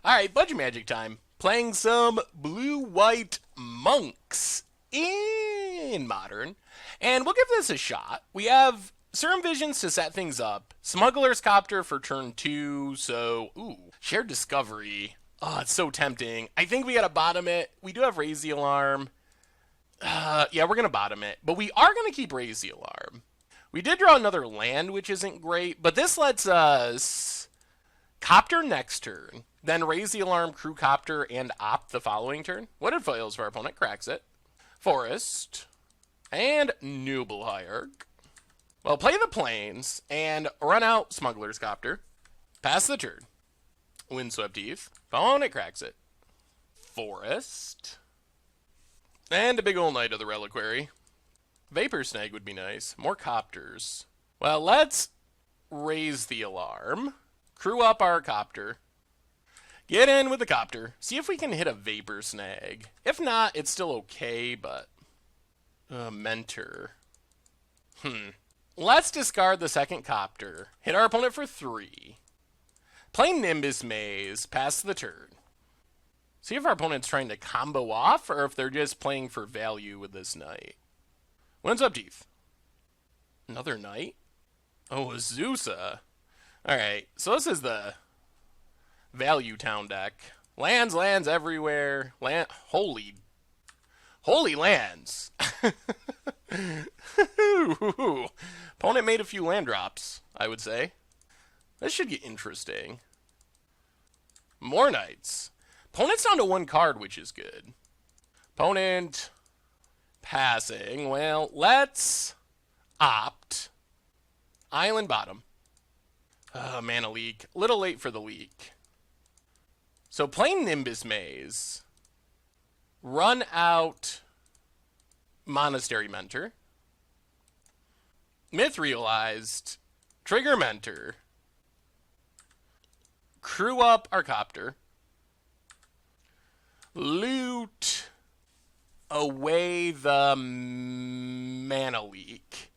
Alright, budget magic time. Playing some blue-white monks in Modern. And we'll give this a shot. We have certain visions to set things up. Smuggler's Copter for turn 2, so, Shared Discovery. Oh, it's so tempting. I think we gotta bottom it. We do have Raise the Alarm. Yeah, we're gonna bottom it. But we are gonna keep Raise the Alarm. We did draw another land, which isn't great, but this lets us Copter next turn, then Raise the Alarm, Crew Copter, and Opt the following turn. What it fails for our opponent, cracks it. Forest, and Noble Hierarch. Well, play the Plains, and run out Smuggler's Copter. Pass the turn. Windswept Heath. Opponent cracks it. Forest. And a big old Knight of the Reliquary. Vapor Snag would be nice. More Copters. Well, let's Raise the Alarm. Crew up our Copter. Get in with the Copter. See if we can hit a Vapor Snag. If not, it's still okay, but... Mentor. Let's discard the second Copter. Hit our opponent for 3. Play Nimbus Maze. Pass the turn. See if our opponent's trying to combo off, or if they're just playing for value with this Knight. Windswept Heath. Another Knight? Oh, Azusa. Alright, so this is the Valuetown deck. Lands everywhere. Holy lands. Opponent made a few land drops, I would say. This should get interesting. More Knights. Opponent's down to 1 card, which is good. Opponent passing. Well, let's opt. Island bottom. Mana leak. Little late for the leak. So playing Nimbus Maze. Run out Monastery Mentor. Myth Realized. Trigger Mentor. Crew up our Copter. Loot away the mana leak.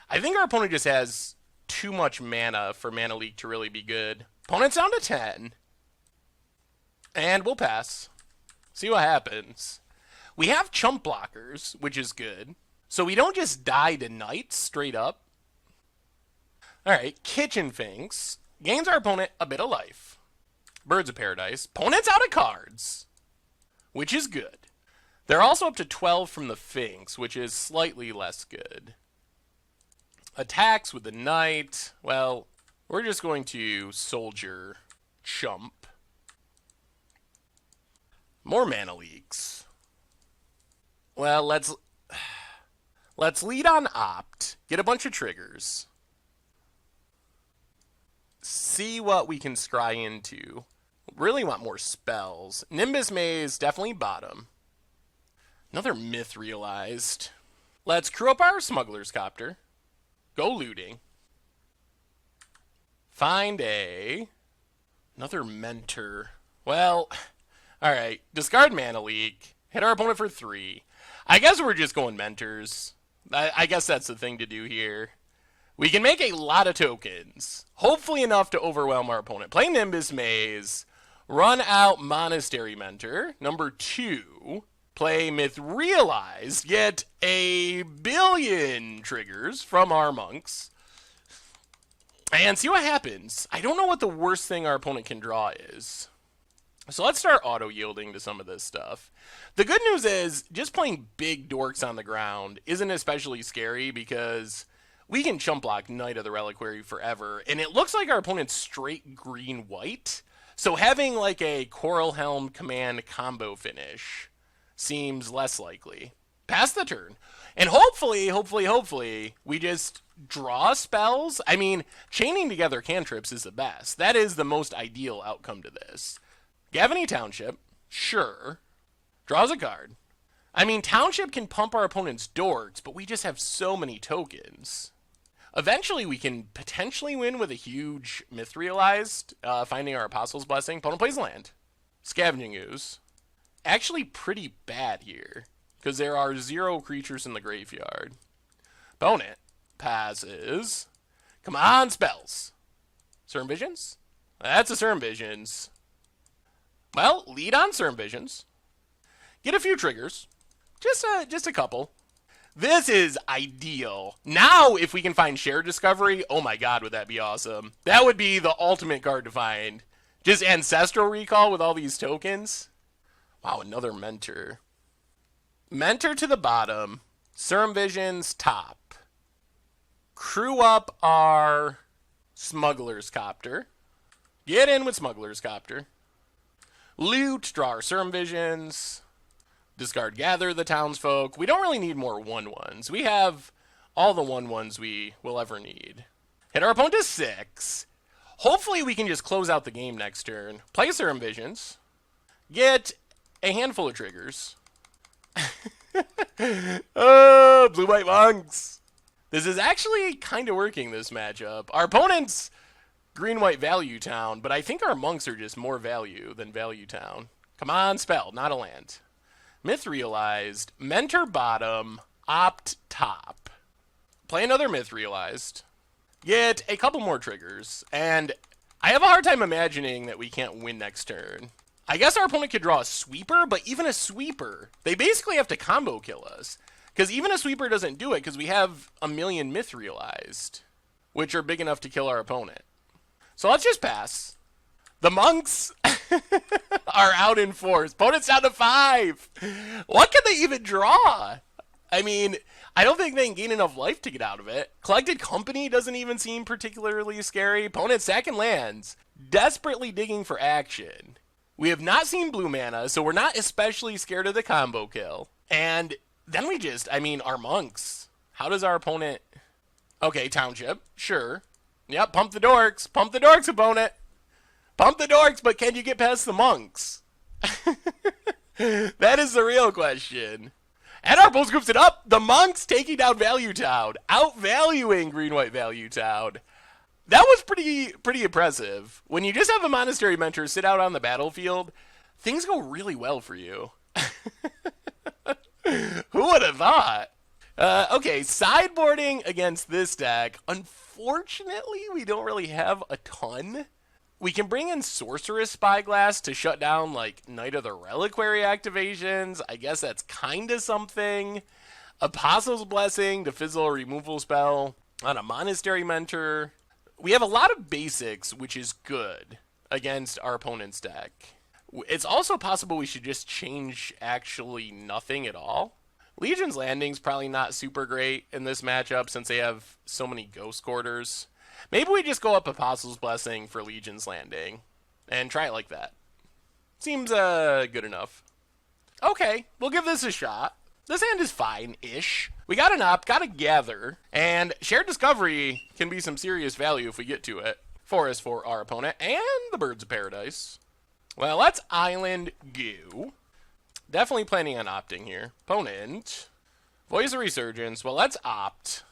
I think our opponent just has too much mana for mana leak to really be good. Opponent's down to 10. And we'll pass. See what happens. We have chump blockers, which is good. So we don't just die to Knights straight up. Alright, Kitchen Finks. Gains our opponent a bit of life. Birds of Paradise. Opponent's out of cards, which is good. They're also up to 12 from the Finks, which is slightly less good. Attacks with the Knight. Well, we're just going to Soldier Chump. More mana leaks. Well, let's lead on Opt. Get a bunch of triggers. See what we can scry into. Really want more spells. Nimbus Maze, definitely bottom. Another Myth Realized. Let's crew up our Smuggler's Copter. Go looting. Find another Mentor. Well, alright. Discard Mana Leak. Hit our opponent for 3. I guess we're just going Mentors. I guess that's the thing to do here. We can make a lot of tokens. Hopefully enough to overwhelm our opponent. Play Nimbus Maze. Run out Monastery Mentor. Number 2. Play Myth Realized. Get a billion triggers from our monks. And see what happens. I don't know what the worst thing our opponent can draw is. So let's start auto-yielding to some of this stuff. The good news is, just playing big dorks on the ground isn't especially scary because we can chump block Knight of the Reliquary forever. And it looks like our opponent's straight green-white. So having like a Coral Helm command combo finish seems less likely. Pass the turn. And hopefully, we just draw spells. I mean, chaining together cantrips is the best. That is the most ideal outcome to this. Gavany Township, sure. Draws a card. I mean, Township can pump our opponent's dorks, but we just have so many tokens. Eventually, we can potentially win with a huge Myth Realized, finding our Apostle's Blessing. Opponent plays land. Scavenging Ooze. Actually pretty bad here, because there are 0 creatures in the graveyard. Opponent passes. Come on, spells. Certain Visions? That's a Certain Visions. Well, lead on Cerm Visions. Get a few triggers. Just a couple. This is ideal. Now, if we can find Shared Discovery, oh my god, would that be awesome. That would be the ultimate card to find. Just Ancestral Recall with all these tokens. Wow, another Mentor. Mentor to the bottom. Cerm Visions top. Crew up our Smuggler's Copter. Get in with Smuggler's Copter. Loot, draw our Cerm Visions. Discard Gather the Townsfolk. We don't really need more 1/1s. We have all the 1/1s we will ever need. Hit our opponent to 6. Hopefully we can just close out the game next turn. Play Cerm Visions. Get a handful of triggers. Oh, Blue-White Monks. This is actually kind of working, this matchup. Our opponent's Green-White Valuetown, but I think our monks are just more value than Valuetown. Come on, spell, not a land. Myth Realized, Mentor bottom, Opt top. Play another Myth Realized. Get a couple more triggers, and I have a hard time imagining that we can't win next turn. I guess our opponent could draw a sweeper, but even a sweeper, they basically have to combo kill us. Because even a sweeper doesn't do it, because we have a million Myth Realized, which are big enough to kill our opponent. So let's just pass. The monks are out in force. Opponent's down to 5. What can they even draw? I mean, I don't think they can gain enough life to get out of it. Collected Company doesn't even seem particularly scary. Opponent sacking lands. Desperately digging for action. We have not seen blue mana, so we're not especially scared of the combo kill. And then we just, I mean, our monks. How does our opponent... Okay, Township. Sure. Yep, pump the dorks. Pump the dorks, opponent. Pump the dorks, but can you get past the monks? That is the real question. And our post groups it up. The monks taking down Valuetown. Outvaluing Green-White Valuetown. That was pretty impressive. When you just have a Monastery Mentor sit out on the battlefield, things go really well for you. Who would have thought? Okay, sideboarding against this deck. Unfortunately, we don't really have a ton. We can bring in Sorceress Spyglass to shut down, like, Knight of the Reliquary activations. I guess that's kind of something. Apostle's Blessing to fizzle a removal spell on a Monastery Mentor. We have a lot of basics, which is good against our opponent's deck. It's also possible we should just change actually nothing at all. Legion's Landing's probably not super great in this matchup since they have so many Ghost Quarters. Maybe we just go up Apostle's Blessing for Legion's Landing and try it like that. Seems good enough. Okay, we'll give this a shot. This hand is fine-ish. We got an Opt, got a Gather, and Shared Discovery can be some serious value if we get to it. Forest for our opponent, and the Birds of Paradise. Well, let's Island go. Definitely planning on opting here. Opponent. Voice of Resurgence. Well, let's opt.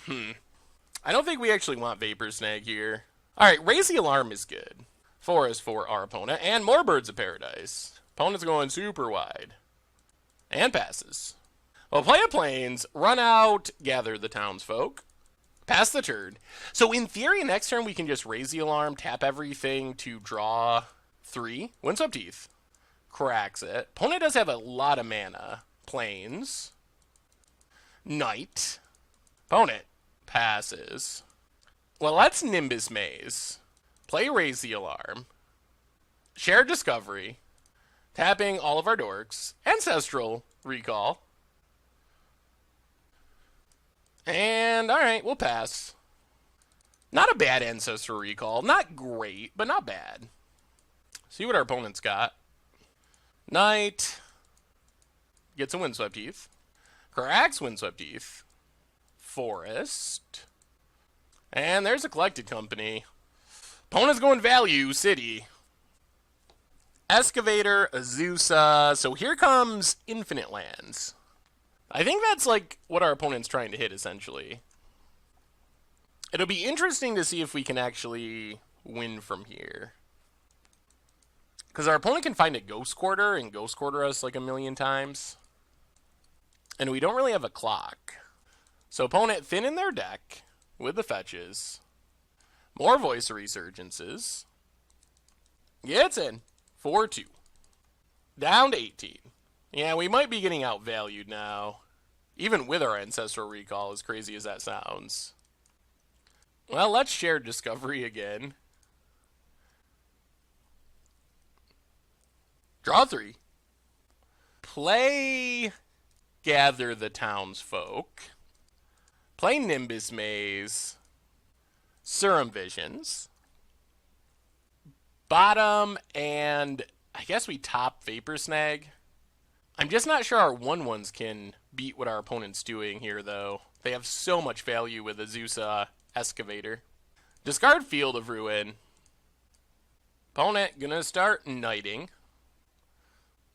I don't think we actually want Vapor Snag here. Alright, Raise the Alarm is good. Forest for our opponent. And more Birds of Paradise. Opponent's going super wide. And passes. Well, play a Plains. Run out. Gather the Townsfolk. Pass the turn. So in theory, next turn we can just Raise the Alarm, tap everything to draw 3. Windswept Heath. Cracks it. Opponent does have a lot of mana. Plains. Knight. Opponent passes. Well, that's Nimbus Maze. Play Raise the Alarm. Shared Discovery. Tapping all of our dorks. Ancestral Recall. And, alright, we'll pass. Not a bad Ancestral Recall. Not great, but not bad. See what our opponent's got. Knight. Gets a Windswept Heath. Cracks Windswept Heath. Forest. And there's a Collected Company. Opponent's going value, City. Excavator, Azusa. So here comes Infinite Lands. I think that's like what our opponent's trying to hit, essentially. It'll be interesting to see if we can actually win from here. Because our opponent can find a Ghost Quarter and Ghost Quarter us like a million times. And we don't really have a clock. So opponent thin in their deck with the fetches. More Voice of Resurgences. Yeah, it's in. 4-2. Down to 18. Yeah, we might be getting outvalued now. Even with our Ancestral Recall, as crazy as that sounds. Well, let's share Discovery again. Draw 3. Play Gather the Townsfolk. Play Nimbus Maze. Serum Visions. Bottom, and I guess we top Vapor Snag. I'm just not sure our 1/1s can beat what our opponent's doing here, though. They have so much value with Azusa Excavator. Discard Field of Ruin. Opponent gonna start knighting.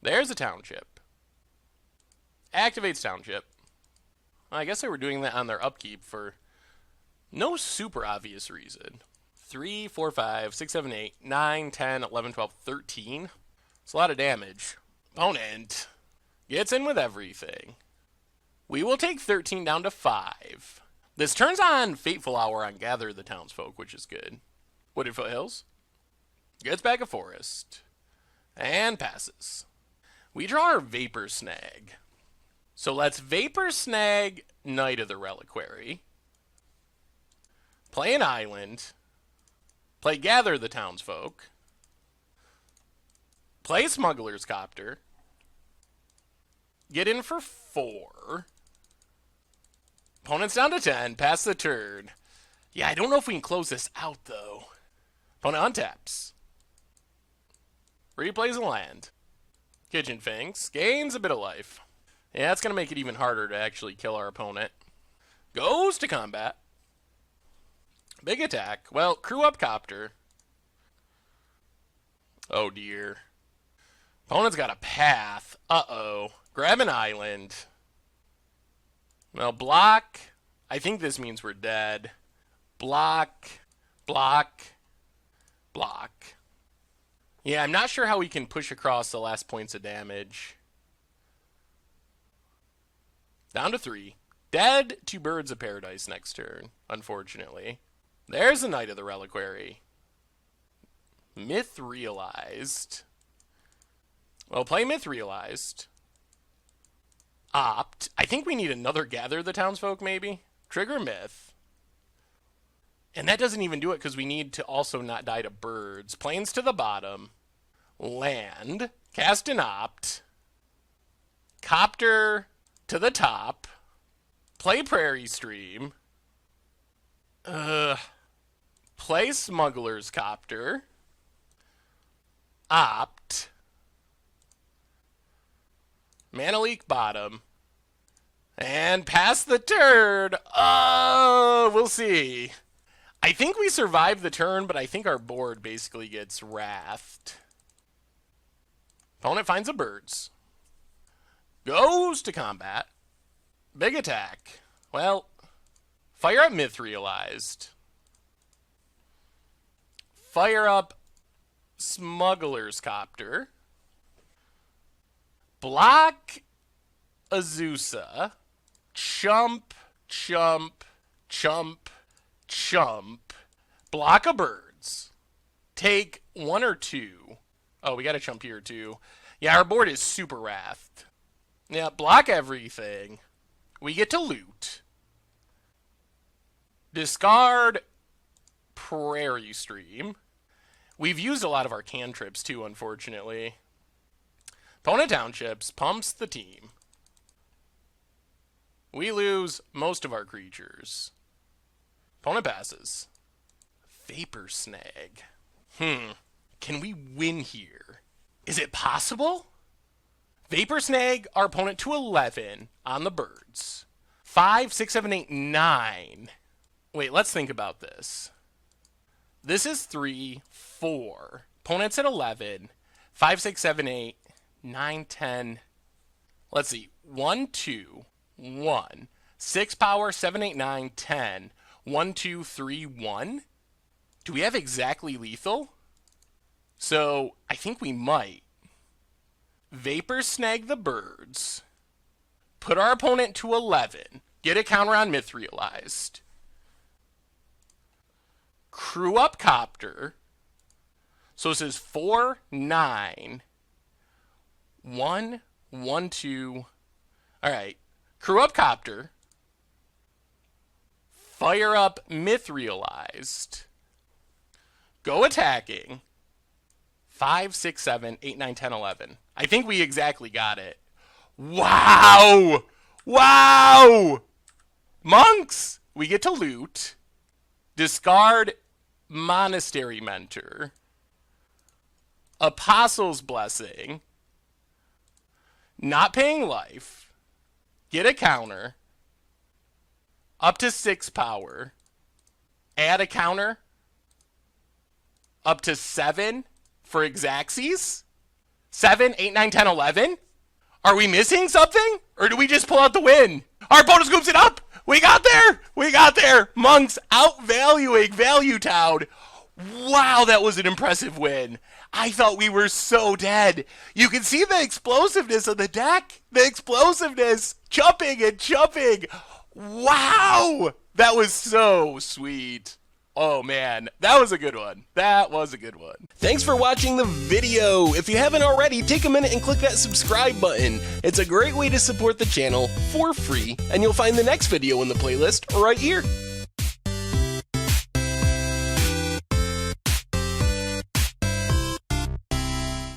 There's a Township. Activates Township. I guess they were doing that on their upkeep for no super obvious reason. 3, 4, 5, 6, 7, 8, 9, 10, 11, 12, 13. It's a lot of damage. Opponent gets in with everything. We will take 13 down to 5. This turns on Fateful Hour on Gather the Townsfolk, which is good. Wooded Foothills. Gets back a forest. And passes. We draw our Vapor Snag. So let's Vapor Snag Knight of the Reliquary. Play an island. Play Gather the Townsfolk. Play Smuggler's Copter. Get in for 4. Opponent's down to 10. Pass the turn. Yeah, I don't know if we can close this out, though. Opponent untaps. Replays a land. Kitchen Finks. Gains a bit of life. Yeah, that's going to make it even harder to actually kill our opponent. Goes to combat. Big attack. Well, crew up Copter. Oh, dear. Opponent's got a path. Uh-oh. Grab an island. Well, block. I think this means we're dead. Block. Block. Block. Yeah, I'm not sure how we can push across the last points of damage. Down to 3. Dead to Birds of Paradise next turn, unfortunately. There's the Knight of the Reliquary. Myth Realized. Well, play Myth Realized. Opt. I think we need another Gather the Townsfolk, maybe? Trigger Myth. And that doesn't even do it because we need to also not die to birds. Plains to the bottom. Land. Cast an Opt. Copter to the top. Play Prairie Stream. Play Smuggler's Copter. Opt. Mana Leak bottom. And pass the turn. Oh, we'll see. I think we survived the turn, but I think our board basically gets wrathed. Opponent finds the birds. Goes to combat. Big attack. Well, fire up Myth Realized. Fire up Smuggler's Copter. Block Azusa. Chump, chump, chump, chump. Block a birds. Take 1 or 2. Oh, we got to chump here too. Yeah, our board is super wrathed. Yeah, block everything. We get to loot. Discard Prairie Stream. We've used a lot of our cantrips too, unfortunately. Opponent Townships pumps the team. We lose most of our creatures. Opponent passes. Vapor Snag. Can we win here? Is it possible? Vapor Snag our opponent to 11 on the birds. 5, 6, 7, 8, 9. Wait, let's think about this. This is 3, 4. Opponent's at 11. 5, 6, 7, 8, 9, 10. Let's see. 1, 2, 1. 6 power, 7, 8, 9, 10. 1, 2, 3, 1. Do we have exactly lethal? So, I think we might. Vapor Snag the birds. Put our opponent to 11. Get a counter on Myth Realized. Crew up Copter. So this is 4, 9, 1, 1, 2. All right. Crew up Copter. Fire up Mythrealized. Go attacking. 5, 6, 7, 8, 9, 10, 11. I think we exactly got it. Wow! Wow! Monks! We get to loot. Discard Monastery Mentor. Apostle's Blessing. Not paying life. Get a counter. Up to 6 power. Add a counter. Up to 7 for Exaxes. 7, 8, 9, 10, 11? Are we missing something? Or do we just pull out the win? Our bonus scoops it up! We got there! We got there! Monks outvaluing Valuetown. Wow, that was an impressive win. I thought we were so dead. You can see the explosiveness of the deck. The explosiveness. Jumping and jumping. Wow! That was so sweet. Oh man, that was a good one. That was a good one. Thanks for watching the video. If you haven't already, take a minute and click that subscribe button. It's a great way to support the channel for free, and you'll find the next video in the playlist right here.